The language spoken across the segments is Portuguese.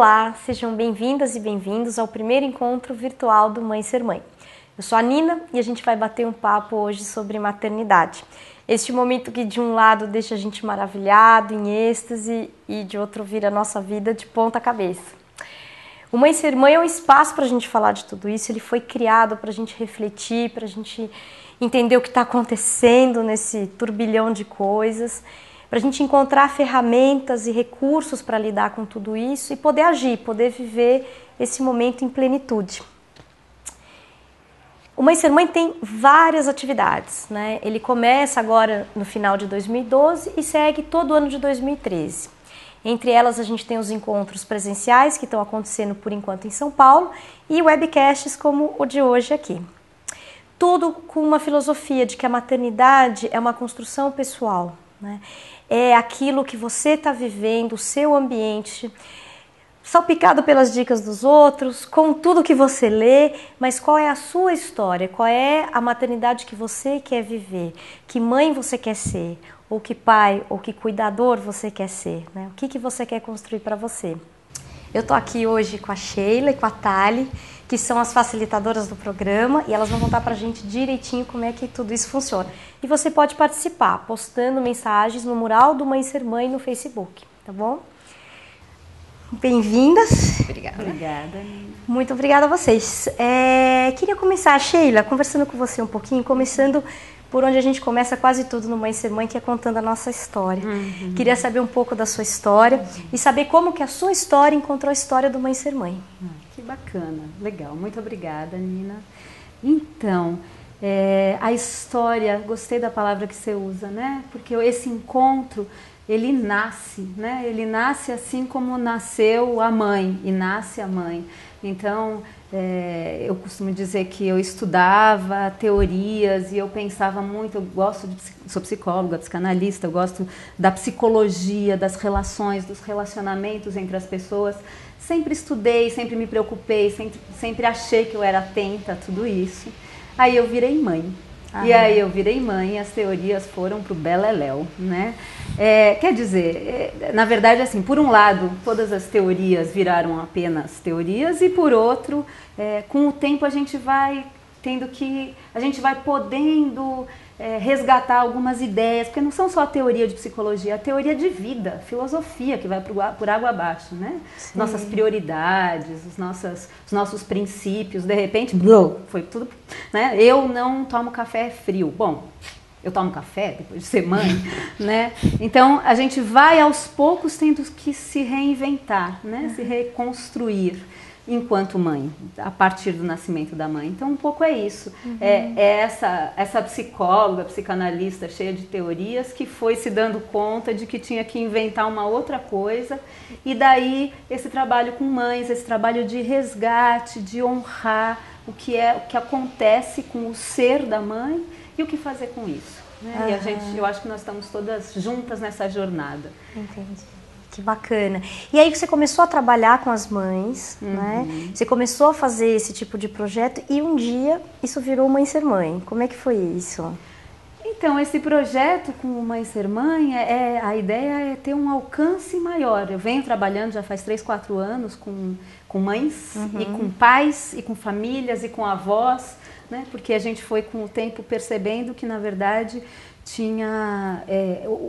Olá, sejam bem-vindas e bem-vindos ao primeiro encontro virtual do Mãe Ser Mãe. Eu sou a Nina e a gente vai bater um papo hoje sobre maternidade. Este momento que de um lado deixa a gente maravilhado, em êxtase, e de outro vira a nossa vida de ponta cabeça. O Mãe Ser Mãe é um espaço para a gente falar de tudo isso, ele foi criado para a gente refletir, para a gente entender o que está acontecendo nesse turbilhão de coisas, para a gente encontrar ferramentas e recursos para lidar com tudo isso e poder agir, poder viver esse momento em plenitude. O Mãe Ser Mãe tem várias atividades, né? Ele começa agora no final de 2012 e segue todo o ano de 2013. Entre elas a gente tem os encontros presenciais que estão acontecendo por enquanto em São Paulo e webcasts como o de hoje aqui. Tudo com uma filosofia de que a maternidade é uma construção pessoal, né? É aquilo que você está vivendo, o seu ambiente, salpicado pelas dicas dos outros, com tudo que você lê, mas qual é a sua história? Qual é a maternidade que você quer viver? Que mãe você quer ser? Ou que pai, ou que cuidador você quer ser, né? O que você quer construir para você? Eu tô aqui hoje com a Sheila e com a Thali, que são as facilitadoras do programa, e elas vão contar pra gente direitinho como é que tudo isso funciona. E você pode participar, postando mensagens no mural do Mãe Ser Mãe no Facebook, tá bom? Bem-vindas. Obrigada. Obrigada. Muito obrigada a vocês. Queria começar, Sheila, conversando com você um pouquinho, começando por onde a gente começa quase tudo no Mãe Ser Mãe, que é contando a nossa história. Queria saber um pouco da sua história e saber como que a sua história encontrou a história do Mãe Ser Mãe. Que bacana, legal. Muito obrigada, Nina. Então, a história, gostei da palavra que você usa, né? Porque esse encontro, ele nasce, né? Ele nasce assim como nasceu a mãe e nasce a mãe. Então, eu costumo dizer que eu estudava teorias e eu pensava muito, sou psicóloga, psicanalista, eu gosto da psicologia, das relações, dos relacionamentos entre as pessoas. Sempre estudei, sempre me preocupei, sempre achei que eu era atenta a tudo isso. Aí eu virei mãe. E aí eu virei mãe e as teorias foram pro beleléu, né? Quer dizer, na verdade, assim, por um lado, todas as teorias viraram apenas teorias e por outro, com o tempo a gente vai podendo resgatar algumas ideias, porque não são só teoria de psicologia, a teoria de vida, filosofia que vai por água abaixo, né? Sim. Nossas prioridades, os nossos princípios, de repente, foi tudo, né? Eu não tomo café frio. Bom, eu tomo café depois de ser mãe, né? Então, a gente vai aos poucos tendo que se reinventar, né? Se reconstruir enquanto mãe, a partir do nascimento da mãe. Então, um pouco é isso. Essa psicóloga, psicanalista cheia de teorias que foi se dando conta de que tinha que inventar uma outra coisa. E daí, esse trabalho com mães, esse trabalho de resgate, de honrar o que acontece com o ser da mãe e o que fazer com isso, né? E eu acho que nós estamos todas juntas nessa jornada. Entendi. Que bacana. E aí que você começou a trabalhar com as mães, né? Você começou a fazer esse tipo de projeto e um dia isso virou Mãe Ser Mãe. Como é que foi isso? Então, esse projeto com o Mãe Ser Mãe, a ideia é ter um alcance maior. Eu venho trabalhando já faz 3, 4 anos com mães e com pais e com famílias e com avós, né? Porque a gente foi com o tempo percebendo que, na verdade, tinha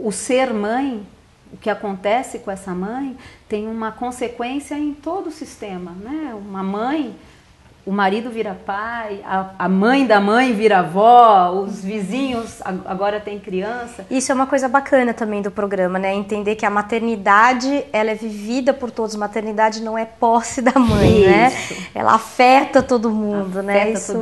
o ser mãe. O que acontece com essa mãe tem uma consequência em todo o sistema, né? Uma mãe, o marido vira pai, a mãe da mãe vira avó, os vizinhos agora têm criança. Isso é uma coisa bacana também do programa, né? Entender que a maternidade, ela é vivida por todos. Maternidade não é posse da mãe, isso, né? Ela afeta todo mundo, né? Isso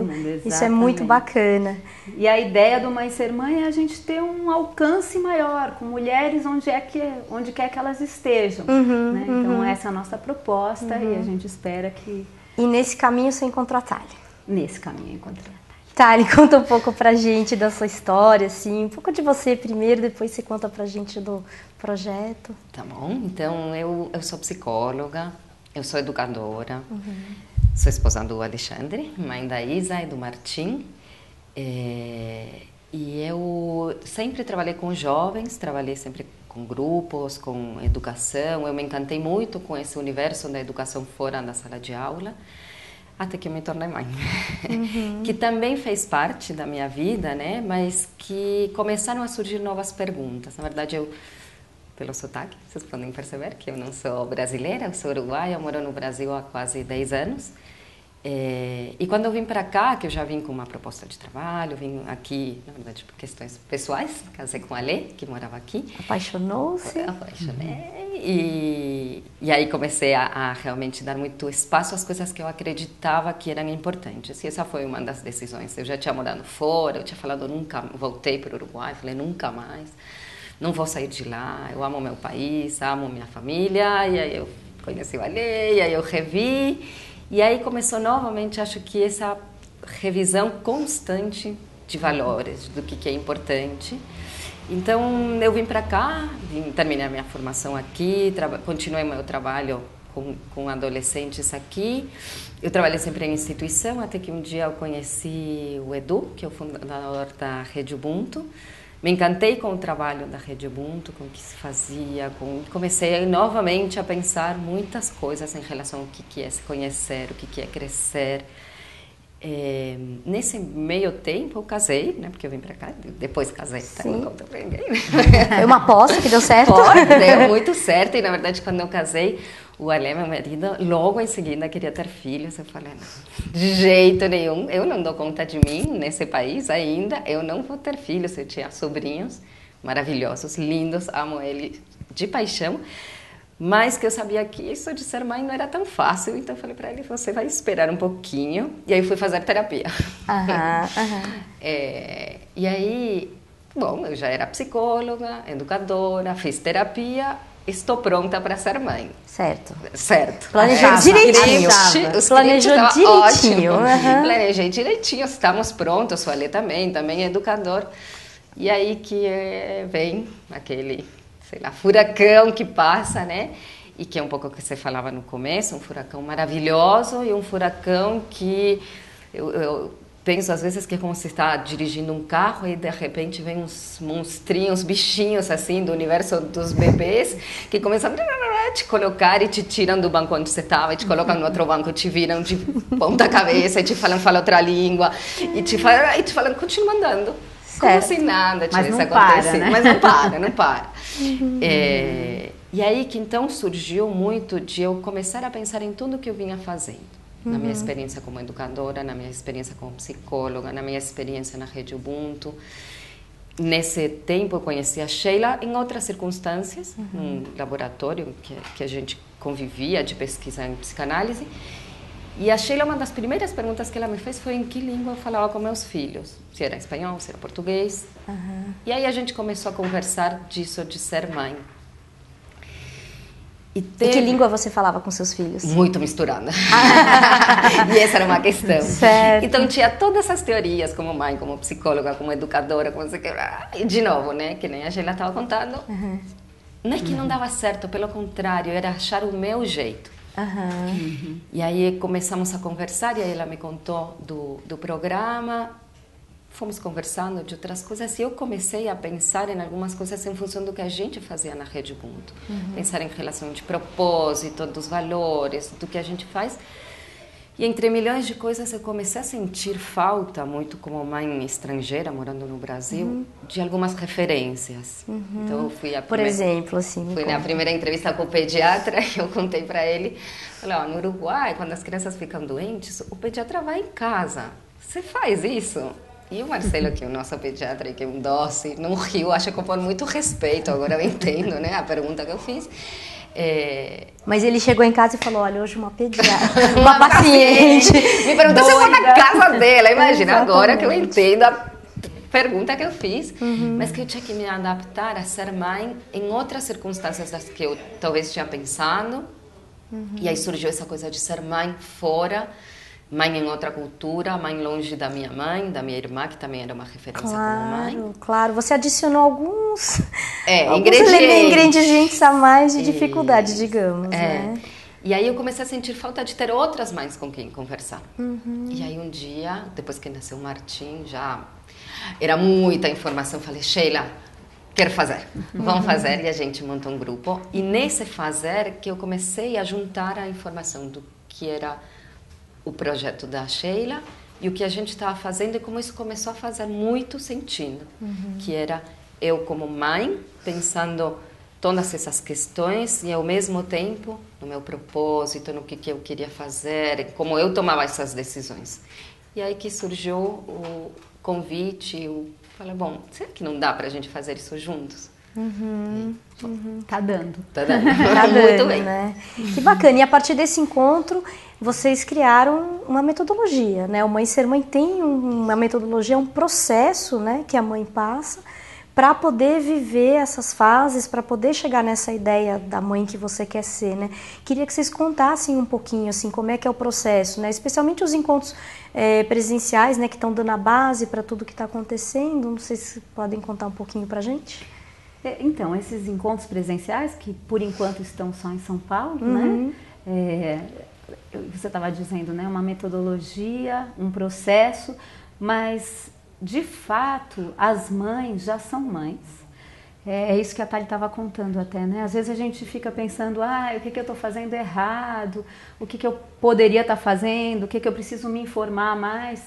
é muito bacana. E a ideia do Mãe Ser Mãe é a gente ter um alcance maior com mulheres onde quer que elas estejam, né? Então essa é a nossa proposta e a gente espera que... E nesse caminho você encontrou a Thali? Nesse caminho eu encontrei a Thali, conta um pouco pra gente da sua história, assim, um pouco de você primeiro, depois você conta pra gente do projeto. Tá bom, então eu sou psicóloga, eu sou educadora, sou esposa do Alexandre, mãe da Isa e do Martim. E eu sempre trabalhei com jovens, trabalhei sempre com grupos, com educação. Eu me encantei muito com esse universo da educação fora da sala de aula, até que eu me tornei mãe. Que também fez parte da minha vida, né? Mas que começaram a surgir novas perguntas. Na verdade, eu, pelo sotaque, vocês podem perceber que eu não sou brasileira, eu sou uruguaia, eu moro no Brasil há quase 10 anos. E quando eu vim para cá, que eu já vim com uma proposta de trabalho, vim aqui, na verdade, por questões pessoais, casei com a Lê, que morava aqui. Apaixonou-se? Apaixonei. E aí comecei a realmente dar muito espaço às coisas que eu acreditava que eram importantes. E essa foi uma das decisões. Eu já tinha morado fora, eu tinha falado, nunca, voltei para o Uruguai, falei, nunca mais, não vou sair de lá, eu amo meu país, amo minha família. E aí eu conheci a Lê, e aí eu revi. E aí começou novamente, acho que essa revisão constante de valores, do que é importante. Então, eu vim para cá, terminei a minha formação aqui, continuei meu trabalho com adolescentes aqui. Eu trabalhei sempre em instituição, até que um dia eu conheci o Edu, que é o fundador da Rede Ubuntu. Me encantei com o trabalho da Rede Ubuntu, com o que se fazia, comecei novamente a pensar muitas coisas em relação ao que é se conhecer, o que é crescer. Nesse meio tempo eu casei, né, porque eu vim para cá, depois casei, tá? Não conta pra ninguém. Foi uma aposta que deu certo? Deu muito certo, e na verdade quando eu casei, o Ale, meu marido, logo em seguida queria ter filhos. Eu falei, não, de jeito nenhum, eu não dou conta de mim nesse país ainda, eu não vou ter filhos. Eu tinha sobrinhos maravilhosos, lindos, amo eles de paixão, mas que eu sabia que isso de ser mãe não era tão fácil, então eu falei para ele, você vai esperar um pouquinho, e aí fui fazer terapia. E aí, bom, eu já era psicóloga, educadora, fiz terapia, estou pronta para ser mãe. Certo. Planejou direitinho. Planejou direitinho. Planejei direitinho, estamos prontos, o Ale também é educador. E aí que vem aquele, sei lá, furacão que passa, né? E que é um pouco o que você falava no começo, um furacão maravilhoso e um furacão que eu penso às vezes que é como se está dirigindo um carro e de repente vem uns monstrinhos, bichinhos assim do universo dos bebês que começam a te colocar e te tiram do banco onde você estava e te colocam no outro banco, te viram de ponta cabeça e te falam, fala outra língua e te falam, continua andando. Como se nada tivesse acontecido. Né? Mas não para. E aí que então surgiu muito de eu começar a pensar em tudo que eu vinha fazendo. Na minha experiência como educadora, na minha experiência como psicóloga, na minha experiência na Rede Ubuntu. Nesse tempo eu conheci a Sheila em outras circunstâncias, num laboratório que a gente convivia de pesquisa em psicanálise. E a Sheila, uma das primeiras perguntas que ela me fez foi em que língua eu falava com meus filhos. Se era espanhol, se era português. E aí a gente começou a conversar disso, de ser mãe. E que língua você falava com seus filhos? Muito misturada. E essa era uma questão. Certo. Então tinha todas essas teorias como mãe, como psicóloga, como educadora, como você quer. E de novo, né, que nem a Sheila estava contando, não é que não dava certo, pelo contrário, era achar o meu jeito. E aí começamos a conversar e aí ela me contou do programa. Fomos conversando de outras coisas e eu comecei a pensar em algumas coisas em função do que a gente fazia na Rede Ubuntu. Pensar em relação de propósito, dos valores, do que a gente faz. E entre milhões de coisas eu comecei a sentir falta, muito como mãe estrangeira, morando no Brasil, de algumas referências. Então eu fui Por exemplo, assim. Fui na primeira entrevista com o pediatra e eu contei para ele, falei, no Uruguai, quando as crianças ficam doentes, o pediatra vai em casa. Você faz isso? E o Marcelo, que é o nosso pediatra, que é um doce, no Rio, acho que por muito respeito, agora eu entendo, né, a pergunta que eu fiz. Mas ele chegou em casa e falou, olha, hoje uma pediatra, uma paciente me perguntou se eu vou na casa dela, imagina, agora que eu entendo a pergunta que eu fiz, mas que eu tinha que me adaptar a ser mãe em outras circunstâncias das que eu talvez tinha pensado, e aí surgiu essa coisa de ser mãe fora, mãe em outra cultura, mãe longe da minha irmã, que também era uma referência como mãe. Claro, você adicionou alguns ingredientes a mais de dificuldade, digamos, né? E aí eu comecei a sentir falta de ter outras mães com quem conversar. E aí um dia, depois que nasceu o Martim, já Era muita informação. Falei, Sheila, quero fazer, vamos fazer. E a gente montou um grupo. E nesse fazer que eu comecei a juntar a informação do que era o projeto da Sheila e o que a gente estava fazendo e como isso começou a fazer muito sentido. Que era eu como mãe, pensando todas essas questões e ao mesmo tempo no meu propósito, no que eu queria fazer, como eu tomava essas decisões. E aí que surgiu o convite, falei, bom, será que não dá para a gente fazer isso juntos? Tá dando. Tá dando. Tá Muito dando, bem. né? Que bacana. E a partir desse encontro, vocês criaram uma metodologia, né? O Mãe Ser Mãe tem uma metodologia, um processo, né, que a mãe passa para poder viver essas fases, para poder chegar nessa ideia da mãe que você quer ser, né? Queria que vocês contassem um pouquinho, assim, como é que é o processo, né? Especialmente os encontros presenciais, né, que estão dando a base para tudo que está acontecendo. Não sei se podem contar um pouquinho para a gente. Então, esses encontros presenciais, que por enquanto estão só em São Paulo, né? Você estava dizendo, né? Uma metodologia, um processo, mas de fato, as mães já são mães. É isso que a Thali estava contando até, né? Às vezes a gente fica pensando, o que eu estou fazendo errado, o que eu poderia estar fazendo, o que eu preciso me informar mais.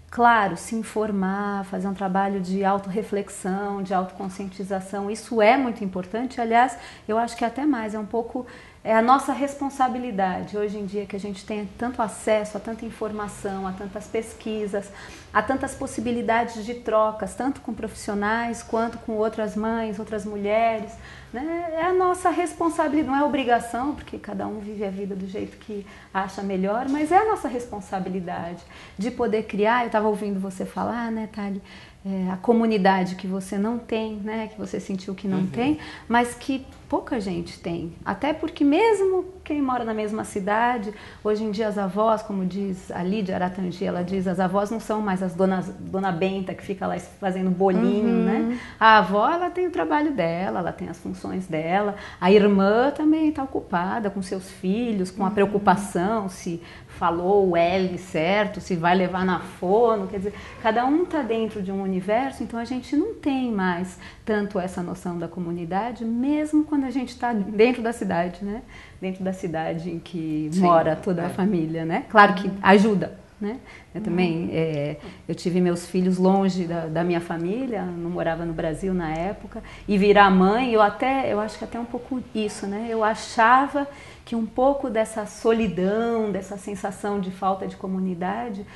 Claro, se informar, fazer um trabalho de autorreflexão, de autoconscientização, isso é muito importante. Aliás, eu acho que até mais, é um pouco a nossa responsabilidade hoje em dia que a gente tem tanto acesso a tanta informação, a tantas pesquisas, a tantas possibilidades de trocas, tanto com profissionais quanto com outras mães, outras mulheres, né? É a nossa responsabilidade, não é obrigação, porque cada um vive a vida do jeito que acha melhor, mas é a nossa responsabilidade de poder criar. Eu estava ouvindo você falar, né, Thali? A comunidade que você não tem, né, que você sentiu que não tem, mas que pouca gente tem. Até porque mesmo quem mora na mesma cidade, hoje em dia as avós, como diz a Lídia Aratangi, ela diz, as avós não são mais as dona Benta que fica lá fazendo bolinho, né? A avó, ela tem o trabalho dela, ela tem as funções dela. A irmã também está ocupada com seus filhos, com a preocupação se falou o L certo, se vai levar na fono, quer dizer, cada um está dentro de um universo, então a gente não tem mais tanto essa noção da comunidade, mesmo quando a gente está dentro da cidade, né? Dentro da cidade em que mora toda a família, né? Claro que ajuda, né? Eu também, eu tive meus filhos longe da minha família, não morava no Brasil na época, e virar mãe, eu acho que até um pouco isso, né? Eu achava que um pouco dessa solidão, dessa sensação de falta de comunidade,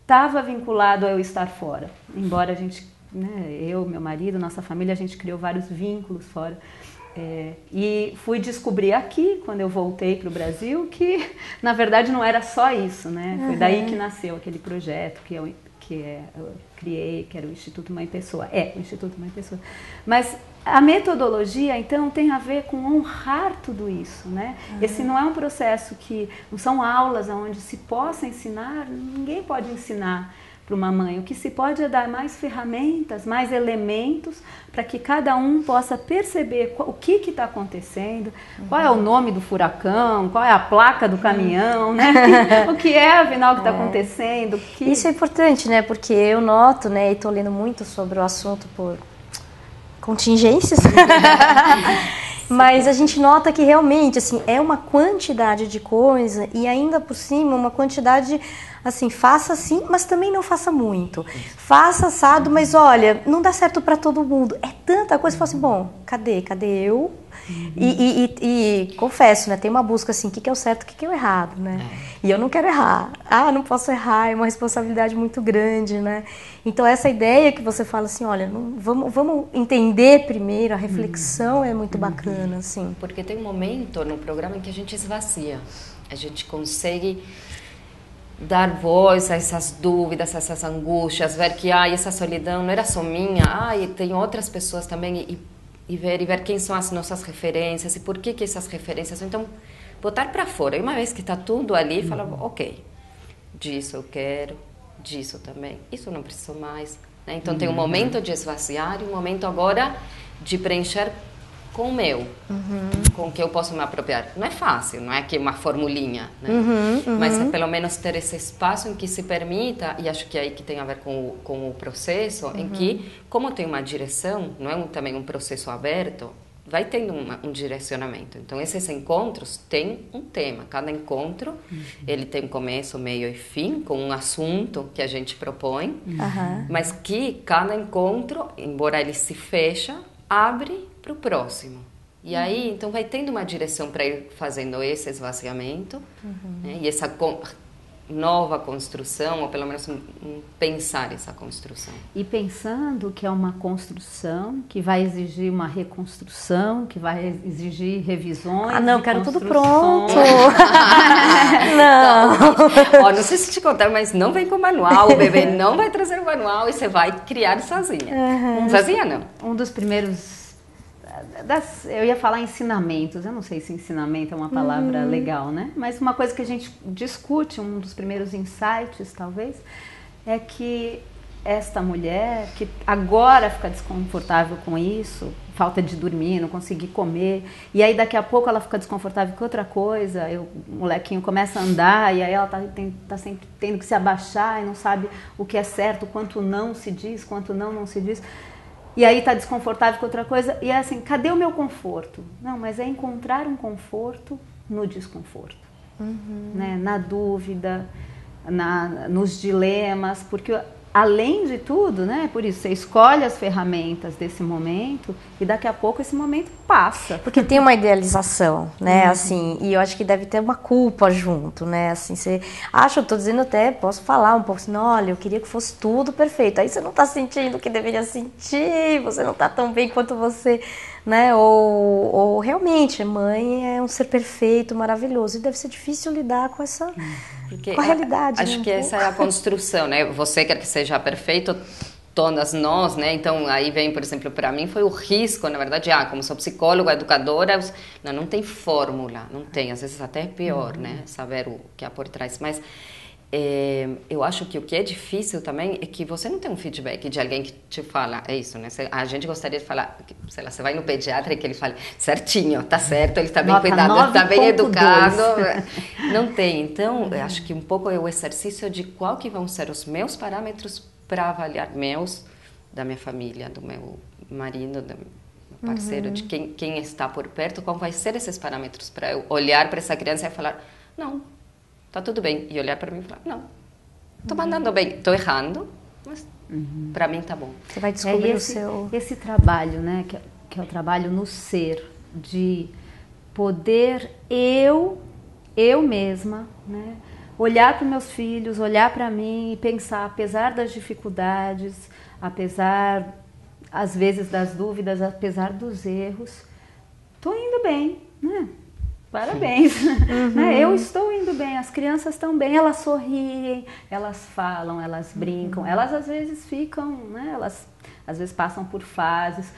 estava vinculado a eu estar fora. Embora a gente, né, eu, meu marido, nossa família, a gente criou vários vínculos fora. E fui descobrir aqui, quando eu voltei para o Brasil, que na verdade não era só isso, né? Foi daí que nasceu aquele projeto que eu criei, que era o Instituto Mãe Pessoa. O Instituto Mãe Pessoa. Mas a metodologia, então, tem a ver com honrar tudo isso, né? Esse não é um processo que... Não são aulas onde se possa ensinar, ninguém pode ensinar para uma mãe. O que se pode é dar mais ferramentas, mais elementos, para que cada um possa perceber o que está acontecendo, qual é o nome do furacão, qual é a placa do caminhão, né? O que é, afinal, o que está acontecendo. Isso é importante, né? Porque eu noto, né, e estou lendo muito sobre o assunto por contingências, mas a gente nota que realmente, assim, é uma quantidade de coisa e ainda por cima uma quantidade, assim, faça sim, mas também não faça muito. Faça assado, mas olha, não dá certo para todo mundo. É tanta coisa, você fala assim, bom, cadê eu? E confesso, né, tem uma busca assim, o que é o certo, o que é o errado, né? E eu não quero errar. Não posso errar, é uma responsabilidade muito grande, né? Então essa ideia que você fala assim, olha, vamos entender primeiro, a reflexão é muito bacana, assim. Porque tem um momento no programa em que a gente esvazia. A gente consegue dar voz a essas dúvidas, a essas angústias, ver que essa solidão não era só minha, tem outras pessoas também, e ver quem são as nossas referências e por que essas referências. Então, botar para fora. E uma vez que está tudo ali, fala, ok, disso eu quero, disso também, isso eu não preciso mais. Né? Então, tem um momento de esvaziar e um momento agora de preencher com o meu, com o que eu posso me apropriar. Não é fácil, não é que uma formulinha, né? Mas é pelo menos ter esse espaço em que se permita, e acho que é aí que tem a ver com o processo, em que, como tem uma direção, não é também um processo aberto, vai tendo um direcionamento. Então, esses encontros têm um tema. Cada encontro, ele tem começo, meio e fim, com um assunto que a gente propõe, mas que cada encontro, embora ele se fecha, abre para o próximo. E aí, então, vai tendo uma direção para ir fazendo esse esvaziamento, né? E essa nova construção, ou pelo menos pensar essa construção. E pensando que é uma construção que vai exigir uma reconstrução, que vai exigir revisões. Ah, não, quero tudo pronto. Não. Ó, não sei se te contar, mas não vem com manual, o bebê não vai trazer o manual e você vai criar sozinha. Sozinha não. Um dos primeiros... eu ia falar ensinamentos, eu não sei se ensinamento é uma palavra legal, né? Mas uma coisa que a gente discute, um dos primeiros insights, talvez, é que esta mulher, que agora fica desconfortável com isso, falta de dormir, não conseguir comer, e aí daqui a pouco ela fica desconfortável com outra coisa, o molequinho começa a andar, e aí ela tá sempre tendo que se abaixar e não sabe o que é certo, quanto não se diz, quanto não se diz. E aí tá desconfortável com outra coisa, e é assim, cadê o meu conforto? Não, mas é encontrar um conforto no desconforto, né? Na dúvida, nos dilemas, porque além de tudo, né? Por isso, você escolhe as ferramentas desse momento e daqui a pouco esse momento passa. Porque tem uma idealização, né? Assim, e eu acho que deve ter uma culpa junto, né? Assim, você acha, eu tô dizendo até, posso falar um pouco assim, olha, eu queria que fosse tudo perfeito. Aí você não tá sentindo o que deveria sentir, você não tá tão bem quanto você, né? Ou realmente, mãe é um ser perfeito, maravilhoso. E deve ser difícil lidar com essa... com a realidade. Acho né? que essa é a construção, né? Você quer que seja perfeito, todas nós, né? Então, aí vem, por exemplo, para mim foi o risco, na verdade, como sou psicóloga, educadora, não tem fórmula, não tem, às vezes até é pior, né? Saber o que há por trás, mas eu acho que o que é difícil também é que você não tem um feedback de alguém que te fala, é isso, né? A gente gostaria de falar, sei lá, você vai no pediatra e que ele fale, certinho, tá certo, ele está bem cuidado, ele está bem educado. Não tem. Então, eu acho que um pouco é o exercício de qual que vão ser os meus parâmetros para avaliar da minha família, do meu marido, do meu parceiro, de quem está por perto, qual vai ser esses parâmetros para eu olhar para essa criança e falar, não, tá tudo bem. E olhar para mim e falar, não, tô mandando bem, tô errando, mas para mim tá bom. Você vai descobrir esse trabalho, né, que é o trabalho no ser, de poder eu mesma, né, olhar para meus filhos, olhar para mim e pensar, apesar das dificuldades, apesar, às vezes, das dúvidas, apesar dos erros, tô indo bem, né? Parabéns, né? Eu estou indo bem, as crianças estão bem, elas sorriem, elas falam, elas brincam, elas às vezes ficam, né? Elas às vezes passam por fases.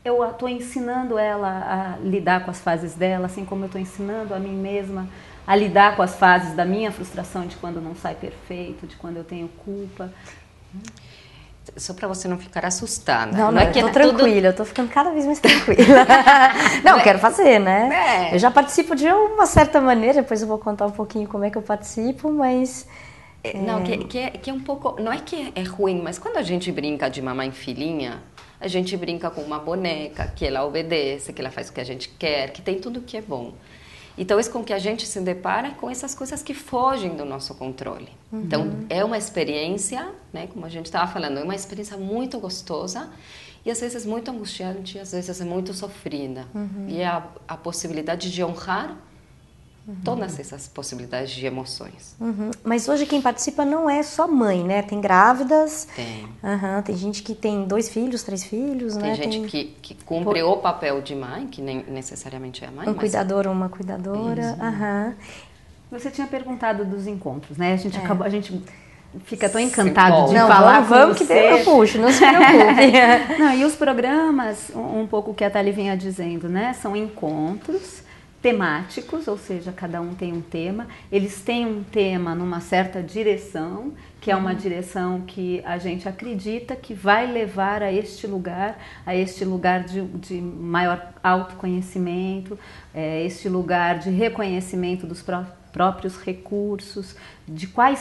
Eu estou ensinando ela a lidar com as fases dela, assim como eu estou ensinando a mim mesma a lidar com as fases da minha frustração, de quando não sai perfeito, de quando eu tenho culpa. Só para você não ficar assustada. Não é que eu tô tranquila, eu tô ficando cada vez mais tranquila. Não, quero fazer, né? Eu já participo de uma certa maneira, depois eu vou contar um pouquinho como é que eu participo, mas... Não, que é um pouco... Não é que é ruim, mas quando a gente brinca de mamãe e filhinha, a gente brinca com uma boneca, que ela obedece, que ela faz o que a gente quer, que tem tudo que é bom. E talvez com que a gente se depara com essas coisas que fogem do nosso controle. Então, é uma experiência, né, como a gente estava falando, é uma experiência muito gostosa e às vezes muito angustiante, às vezes é muito sofrida. E é a possibilidade de honrar todas essas possibilidades de emoções. Mas hoje quem participa não é só mãe, né? Tem grávidas. Tem. Tem gente que tem 2 filhos, 3 filhos, tem né? Gente que cumpre o papel de mãe, que nem necessariamente é mãe. Um cuidador ou uma cuidadora. Você tinha perguntado dos encontros, né? A gente fica tão encantado de falar vamos que eu puxo, não se preocupe. Não, e os programas, um pouco o que a Thali vinha dizendo, né? São encontros temáticos, ou seja, cada um tem um tema. Eles têm um tema numa certa direção, que é uma direção que a gente acredita que vai levar a este lugar de maior autoconhecimento, este lugar de reconhecimento dos próprios recursos, de qual é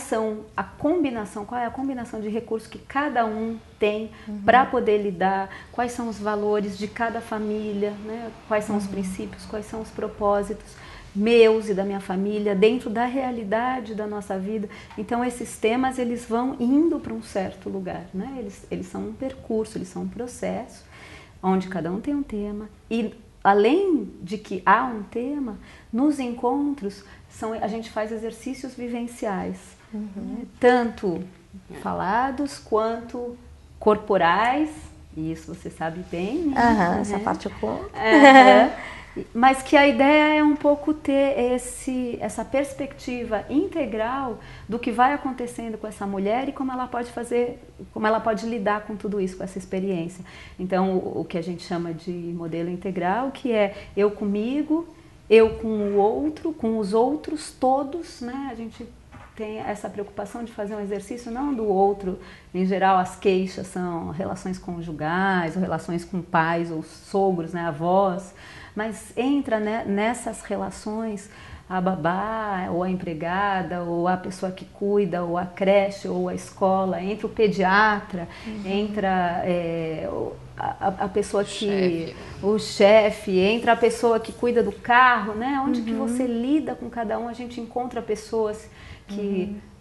a combinação de recursos que cada um tem para poder lidar, quais são os valores de cada família, né? Quais são os princípios, quais são os propósitos meus e da minha família dentro da realidade da nossa vida. Então esses temas eles vão indo para um certo lugar, né? Eles são um percurso, eles são um processo onde cada um tem um tema e além de que há um tema, nos encontros a gente faz exercícios vivenciais, né? Tanto falados quanto corporais, e isso você sabe bem, né? Essa parte eu conto. Mas que a ideia é um pouco ter essa perspectiva integral do que vai acontecendo com essa mulher e como ela pode lidar com tudo isso, com essa experiência. Então, o que a gente chama de modelo integral, que é eu comigo, eu com o outro, com os outros todos, né? A gente tem essa preocupação de fazer um exercício não do outro. Em geral, as queixas são relações conjugais, ou relações com pais ou sogros, né, avós, mas entra, né, nessas relações a babá, ou a empregada, ou a pessoa que cuida, ou a creche, ou a escola, entra o pediatra, entra a pessoa o chefe, entra a pessoa que cuida do carro, né? Onde que você lida com cada um, a gente encontra pessoas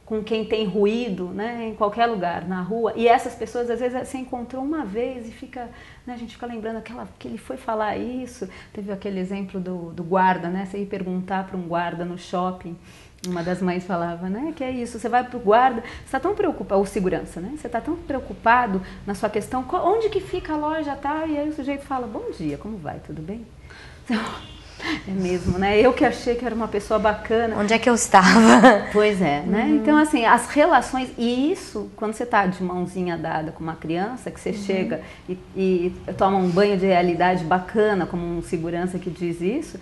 com quem tem ruído, né, em qualquer lugar, na rua, e essas pessoas às vezes você encontrou uma vez e fica, né, a gente fica lembrando que ele foi falar isso. Teve aquele exemplo do guarda, né, você ir perguntar para um guarda no shopping, uma das mães falava, né, que é isso, você vai para o guarda, você está tão preocupado, o segurança, né, você está tão preocupado na sua questão, onde que fica a loja, tá? E aí o sujeito fala, bom dia, como vai, tudo bem? É mesmo, né? Eu que achei que era uma pessoa bacana. Onde é que eu estava? Pois é, né? Então, assim, as relações... E isso, quando você está de mãozinha dada com uma criança, que você chega e toma um banho de realidade bacana, como um segurança que diz isso,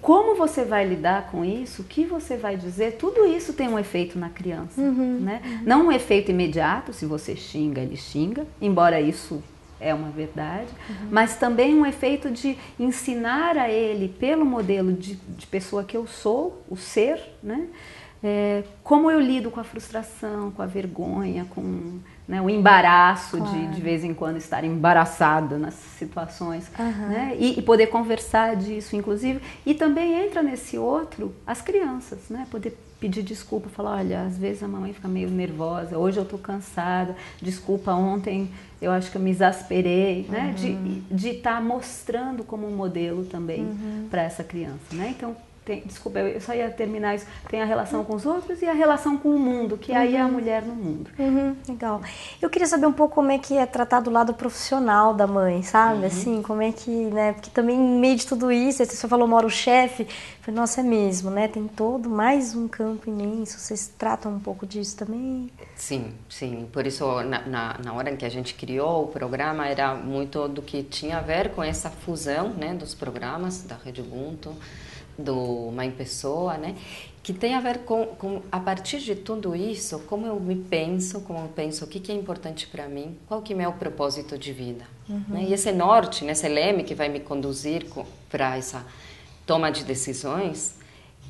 como você vai lidar com isso, o que você vai dizer, tudo isso tem um efeito na criança, né? Não um efeito imediato, se você xinga, ele xinga, embora isso... é uma verdade, mas também um efeito de ensinar a ele, pelo modelo de pessoa que eu sou, o ser, né? Como eu lido com a frustração, com a vergonha, com, né, o embaraço, claro, de vez em quando estar embaraçada nas situações, né? E poder conversar disso, inclusive. E também entra nesse outro as crianças, né? Poder pedir desculpa, falar, olha, às vezes a mamãe fica meio nervosa, hoje eu tô cansada, desculpa, ontem eu acho que eu me exasperei, né? De estar mostrando como um modelo também para essa criança, né? Então, desculpa, eu só ia terminar isso. Tem a relação com os outros e a relação com o mundo, que aí é a mulher no mundo. Legal. Eu queria saber um pouco como é que é tratado o lado profissional da mãe, sabe? Assim, como é que, né? Porque também no meio de tudo isso, você falou, mora o chefe, falei, nossa, é mesmo, né? Tem mais um campo imenso. Vocês tratam um pouco disso também? Sim, sim. Por isso, na hora em que a gente criou o programa, era muito do que tinha a ver com essa fusão, né, dos programas da Rede Ubuntu, do Mãe Pessoa, né? Que tem a ver com, a partir de tudo isso, como eu penso, o que é importante para mim, qual que é o meu propósito de vida. Né? E esse norte, né, esse leme que vai me conduzir para essa toma de decisões,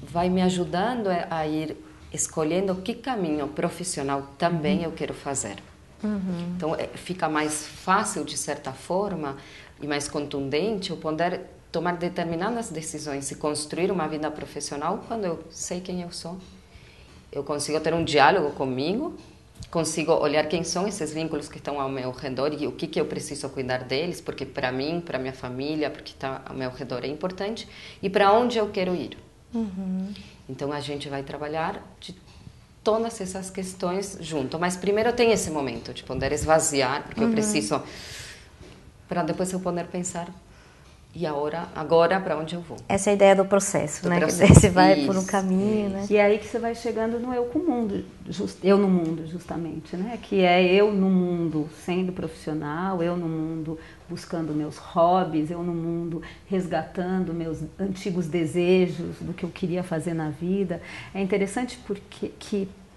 vai me ajudando a ir escolhendo que caminho profissional também eu quero fazer. Então, fica mais fácil, de certa forma, e mais contundente eu poder tomar determinadas decisões e construir uma vida profissional quando eu sei quem eu sou. Eu consigo ter um diálogo comigo, consigo olhar quem são esses vínculos que estão ao meu redor e o que eu preciso cuidar deles, porque para mim, para minha família, porque está ao meu redor é importante, e para onde eu quero ir. Então a gente vai trabalhar de todas essas questões junto, mas primeiro tem esse momento de poder esvaziar, porque eu preciso, para depois eu poder pensar e agora para onde eu vou. Essa é a ideia do processo, né? Processo. Você vai por um caminho, né? E é aí que você vai chegando no eu com o mundo, eu no mundo, justamente, né? Que é eu no mundo sendo profissional, eu no mundo buscando meus hobbies, eu no mundo resgatando meus antigos desejos do que eu queria fazer na vida. É interessante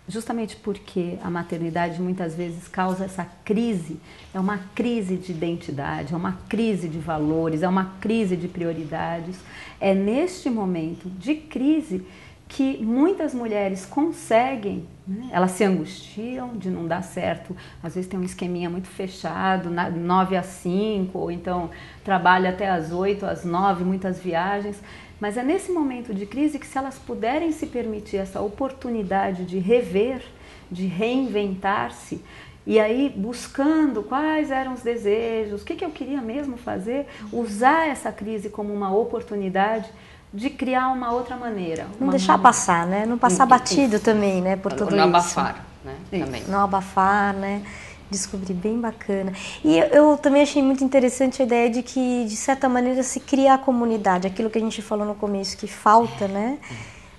justamente porque a maternidade muitas vezes causa essa crise, é uma crise de identidade, é uma crise de valores, é uma crise de prioridades. É neste momento de crise que muitas mulheres conseguem, né? Elas se angustiam de não dar certo, às vezes tem um esqueminha muito fechado, 9 às 5, ou então trabalha até às 8, às 9, muitas viagens. Mas é nesse momento de crise que, se elas puderem se permitir essa oportunidade de rever, de reinventar-se, e aí buscando quais eram os desejos, o que eu queria mesmo fazer, usar essa crise como uma oportunidade de criar uma outra maneira. Não deixar passar, né? Não passar batido também, né? Por tudo isso. Não abafar, né? Também. Não abafar, né? Descobri, bem bacana. E eu também achei muito interessante a ideia de que, de certa maneira, se cria a comunidade. Aquilo que a gente falou no começo, que falta, né?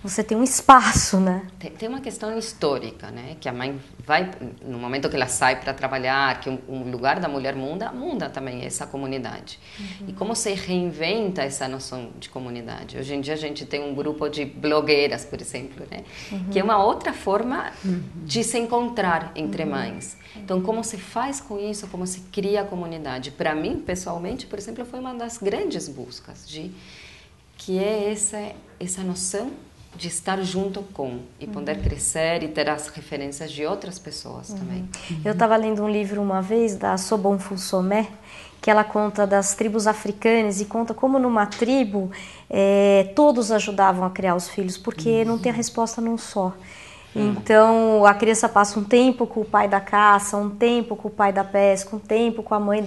Você tem um espaço, né? Tem uma questão histórica, né? Que a mãe vai, no momento que ela sai para trabalhar, que o lugar da mulher muda também essa comunidade. E como se reinventa essa noção de comunidade? Hoje em dia a gente tem um grupo de blogueiras, por exemplo, né? Que é uma outra forma de se encontrar entre mães. Então, como se faz com isso? Como se cria a comunidade? Para mim, pessoalmente, por exemplo, foi uma das grandes buscas, que é essa noção de estar junto com e poder crescer e ter as referências de outras pessoas também. Eu estava lendo um livro uma vez da Sobon Fonsomé, que ela conta das tribos africanas e conta como numa tribo todos ajudavam a criar os filhos, porque não tem a resposta num só. Então, a criança passa um tempo com o pai da caça, um tempo com o pai da pesca, um tempo com a mãe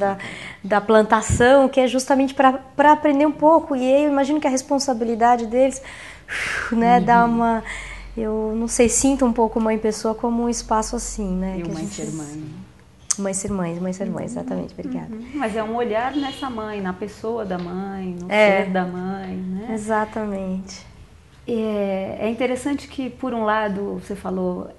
da plantação, que é justamente para aprender um pouco. E eu imagino que a responsabilidade deles, né, dá uma... Eu não sei, sinto um pouco Mãe Pessoa como um espaço assim, né? E o Mãe Ser Mãe. Mãe Ser Mãe, exatamente, obrigada. Mas é um olhar nessa mãe, na pessoa da mãe, no ser da mãe, né? Exatamente. É interessante que, por um lado, você falou,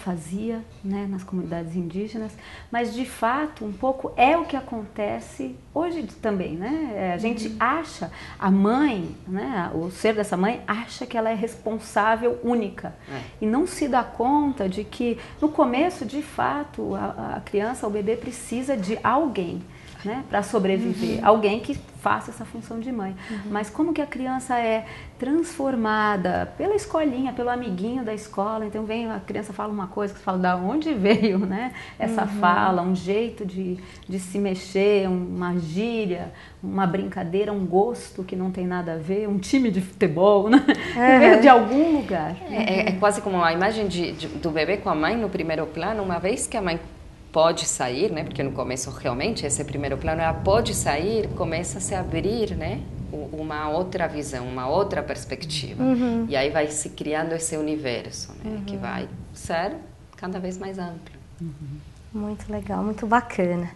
fazia, né, nas comunidades indígenas, mas, de fato, um pouco é o que acontece hoje também, né? A gente acha, a mãe, né, o ser dessa mãe, acha que ela é responsável única. E não se dá conta de que, no começo, de fato, a criança, o bebê, precisa de alguém, né, para sobreviver, alguém que faça essa função de mãe. Mas como que a criança é transformada pela escolinha, pelo amiguinho da escola? Então a criança fala uma coisa, que você fala, da onde veio, né, essa fala, um jeito de se mexer, uma gíria, uma brincadeira, um gosto que não tem nada a ver, um time de futebol, né? Veio de algum lugar. É quase como a imagem do bebê com a mãe no primeiro plano, uma vez que a mãe pode sair, né? Porque no começo realmente esse primeiro plano, ela pode sair, começa a se abrir, né? Uma outra visão, uma outra perspectiva. E aí vai se criando esse universo, né? Que vai ser cada vez mais amplo. Muito legal, muito bacana.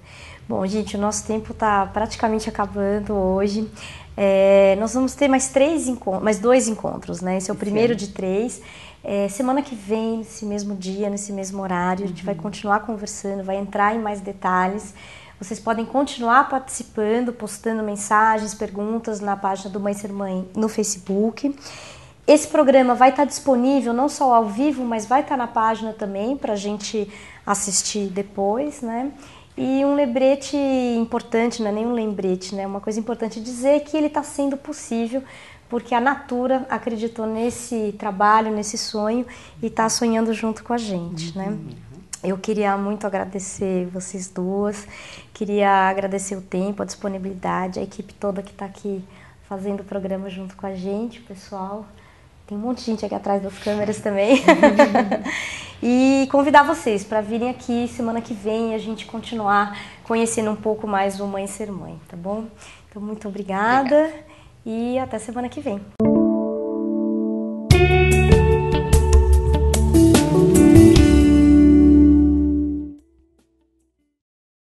Bom, gente, o nosso tempo está praticamente acabando hoje. Nós vamos ter mais 2 encontros, né? Esse é o primeiro de 3. Semana que vem, nesse mesmo dia, nesse mesmo horário, a gente vai continuar conversando, vai entrar em mais detalhes. Vocês podem continuar participando, postando mensagens, perguntas na página do Mãe Ser Mãe no Facebook. Esse programa vai estar disponível não só ao vivo, mas vai estar na página também para a gente assistir depois, né? E um lembrete importante, não é nem um lembrete, né? Uma coisa importante dizer é que ele está sendo possível porque a Natura acreditou nesse trabalho, nesse sonho e está sonhando junto com a gente, né? Eu queria muito agradecer vocês duas, queria agradecer o tempo, a disponibilidade, a equipe toda que está aqui fazendo o programa junto com a gente, pessoal. Tem um monte de gente aqui atrás das câmeras também. E convidar vocês para virem aqui semana que vem e a gente continuar conhecendo um pouco mais o Mãe Ser Mãe, tá bom? Então, muito obrigada. E até semana que vem.